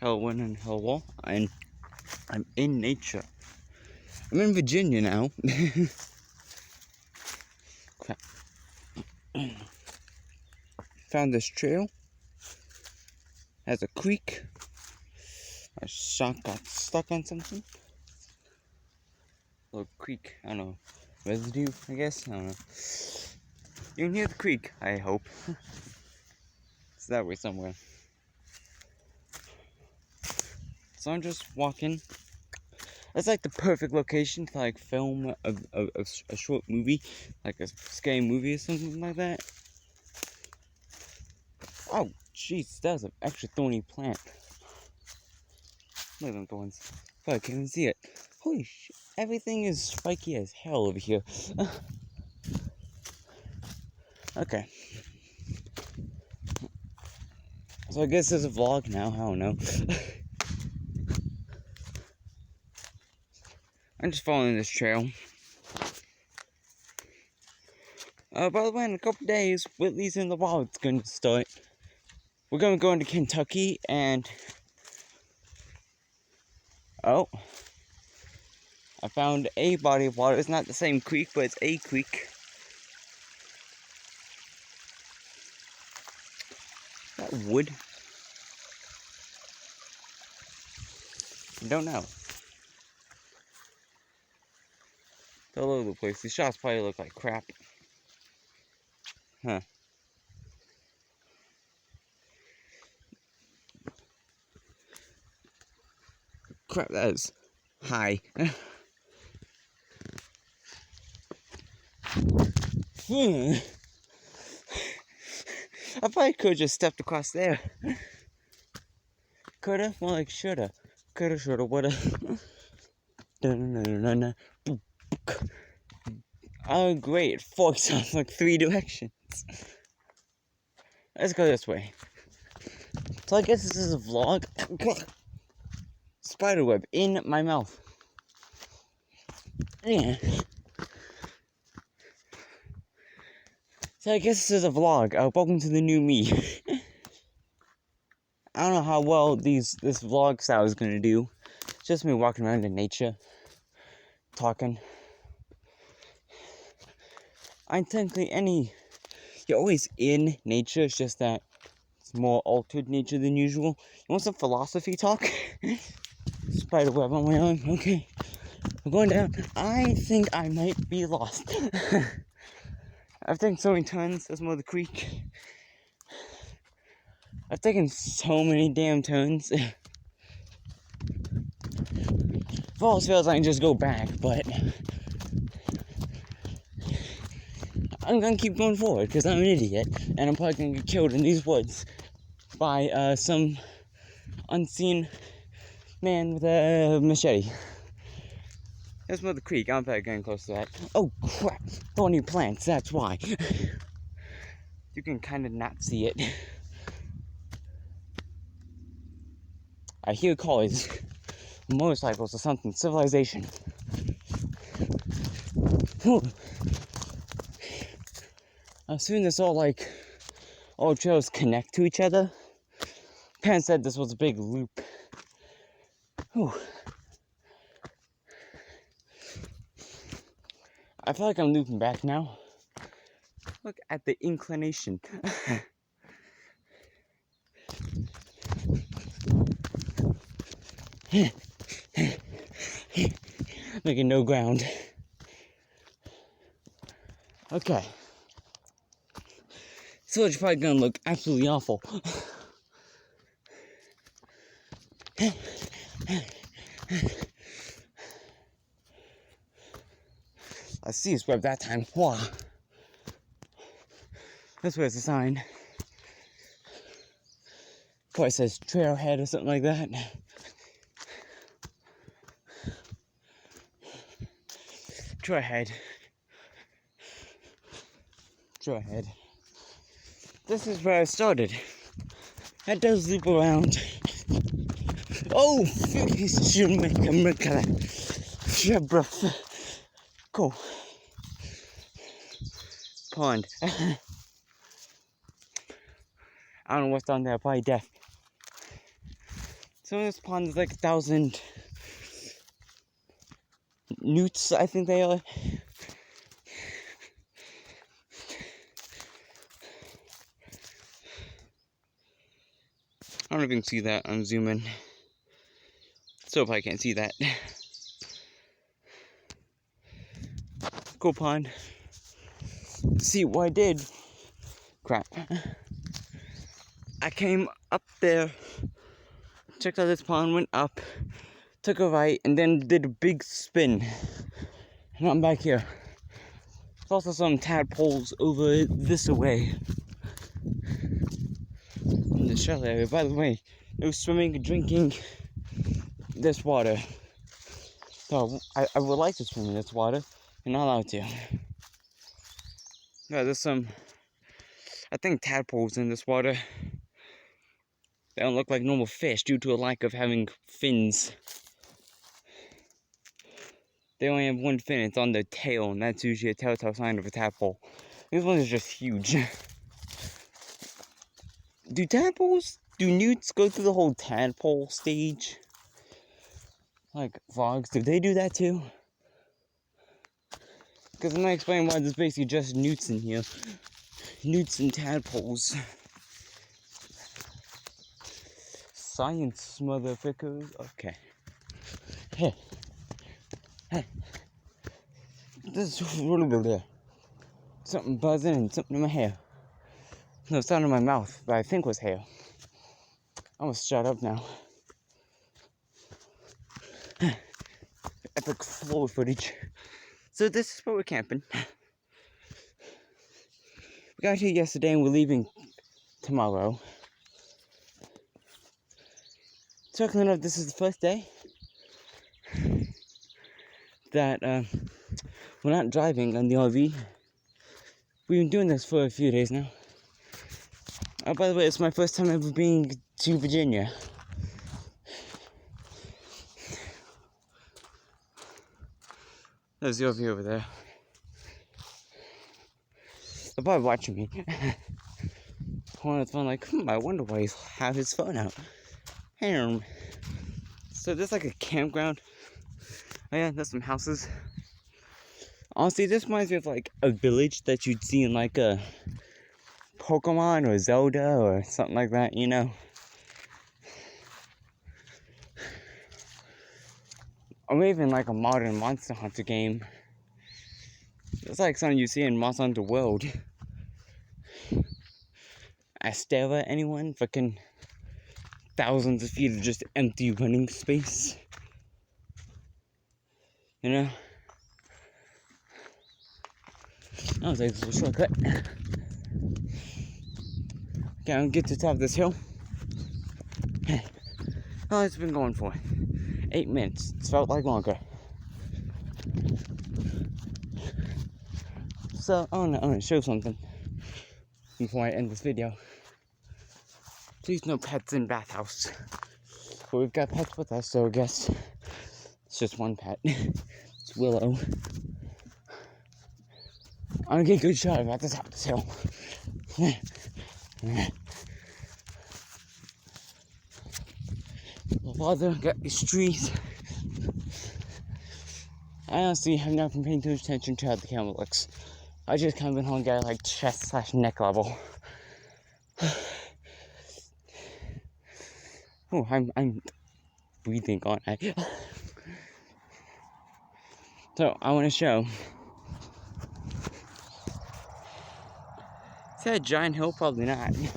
Hello and hello, and I'm in nature. I'm in Virginia now. Crap. Found this trail. Has a creek. My shot got stuck on something. Little creek, I don't know, residue, I guess. I don't know. You're near the creek, I hope. It's that way somewhere. So I'm just walking. It's like the perfect location to like film a short movie, like a scary movie or something like that. Oh, jeez, that was an extra thorny plant. Look at them thorns. Oh, I can't even see it. Holy shit, everything is spiky as hell over here. Okay. So I guess there's a vlog now, I don't know. I'm just following this trail. By the way, in a couple days, Whitley's in the Wild's going to start. We're going to go into Kentucky and... Oh. I found a body of water. It's not the same creek, but it's a creek. Is that wood? I don't know. It's all over the place. These shots probably look like crap. Huh. Crap, that is high. I probably could have just stepped across there. Coulda, more like shoulda. Coulda, shoulda, woulda. Oh, great. It forks off like 3 directions. Let's go this way. So I guess this is a vlog. Spiderweb in my mouth. Yeah. So I guess this is a vlog. Welcome to the new me. I don't know how well this vlog style is gonna do. It's just me walking around in nature, talking. I'm technically you're always in nature. It's just that it's more altered nature than usual. You want some philosophy talk? Spiderweb on my arm. Okay, I'm going down. I think I might be lost. I've taken so many turns. That's more the creek. I've taken so many damn turns. If all else fails, I can just go back, but I'm gonna keep going forward because I'm an idiot and I'm probably gonna get killed in these woods by some unseen man with a machete. That's more the creek. I'm probably getting close to that. Oh crap! Thorny plants. That's why. You can kind of not see it. I hear cars, motorcycles or something. Civilization. I assume this all trails connect to each other. Parents said this was a big loop. Whew. I feel like I'm looping back now. Look at the inclination. Making no ground. Okay. So it's probably gonna look absolutely awful. I see a web that time. Wow. This way is a sign. Probably says trailhead or something like that. Trailhead. Trailhead. This is where I started. That does loop around. Oh, cool. Pond. I don't know what's down there, probably death. So in this pond, there's like 1,000 newts, I think they are. I don't even see that. I'm zooming. So if I can't see that. Cool pond. See what I did? Crap. I came up there, checked out this pond, went up, took a right, and then did a big spin. And I'm back here. There's also some tadpoles over this way. In the shallow area. By the way, no swimming, drinking this water. So I would like to swim in this water. You're not allowed to. Yeah, there's some, I think, tadpoles in this water. They don't look like normal fish due to a lack of having fins. They only have one fin, it's on their tail, and that's usually a telltale sign of a tadpole. This one is just huge. Do newts go through the whole tadpole stage? Like frogs, do they do that too? Because I'm not explaining why there's basically just newts in here. Newts and tadpoles. Science, motherfuckers. Okay. Hey. There's a little bit there. Something buzzing and something in my hair. No, it's not in my mouth, but I think was hair. I almost shut up now. Epic floor footage. So this is where we're camping. We got here yesterday and we're leaving tomorrow. Talking enough, this is the first day that we're not driving on the RV. We've been doing this for a few days now. Oh, by the way, it's my first time ever being to Virginia. There's the RV over there. They're probably watching me. On his phone, like, I wonder why he's have his phone out. So there's like a campground. Oh yeah, there's some houses. Honestly, this reminds me of like a village that you'd see in like a Pokemon or Zelda or something like that, you know? Or even like a modern Monster Hunter game. It's like something you see in Monster Hunter World. Astera, anyone? Fucking thousands of feet of just empty running space. You know? I was like, this was a shortcut. Okay, I'll get to the top of this hill. How long has it been going for? 8 minutes. It's felt like longer. So, I want to show something before I end this video. Please no pets in bathhouse. But we've got pets with us, so I guess it's just one pet. It's Willow. I'm gonna get a good shot of it at the top of this hill. My father got these trees. I honestly have not been paying too much attention to how the camera looks. I just kind of been holding at like chest/neck level. Oh, I'm breathing on it. So I want to show. Is that a giant hill? Probably not. Is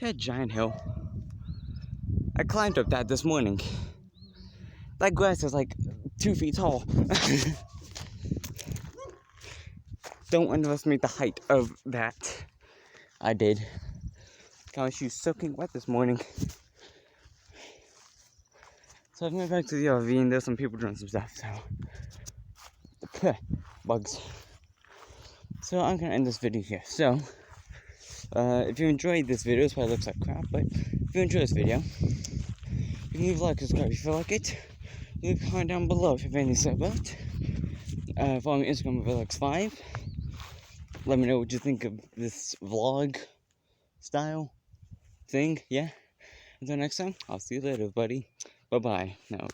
that a giant hill? I climbed up that this morning. That grass is like 2 feet tall. Don't underestimate the height of that. I did. Got my shoes soaking wet this morning. So I've went back to the RV and there's some people doing some stuff, so. Bugs. So I'm gonna end this video here. So, if you enjoyed this video, this probably looks like crap, but if you enjoyed this video, you can leave a like, subscribe if you feel like it. Leave a comment down below if you have anything to say about it. Follow me on Instagram at Alex5. let me know what you think of this vlog style thing. Yeah. Until next time, I'll see you later, buddy. Bye bye. No.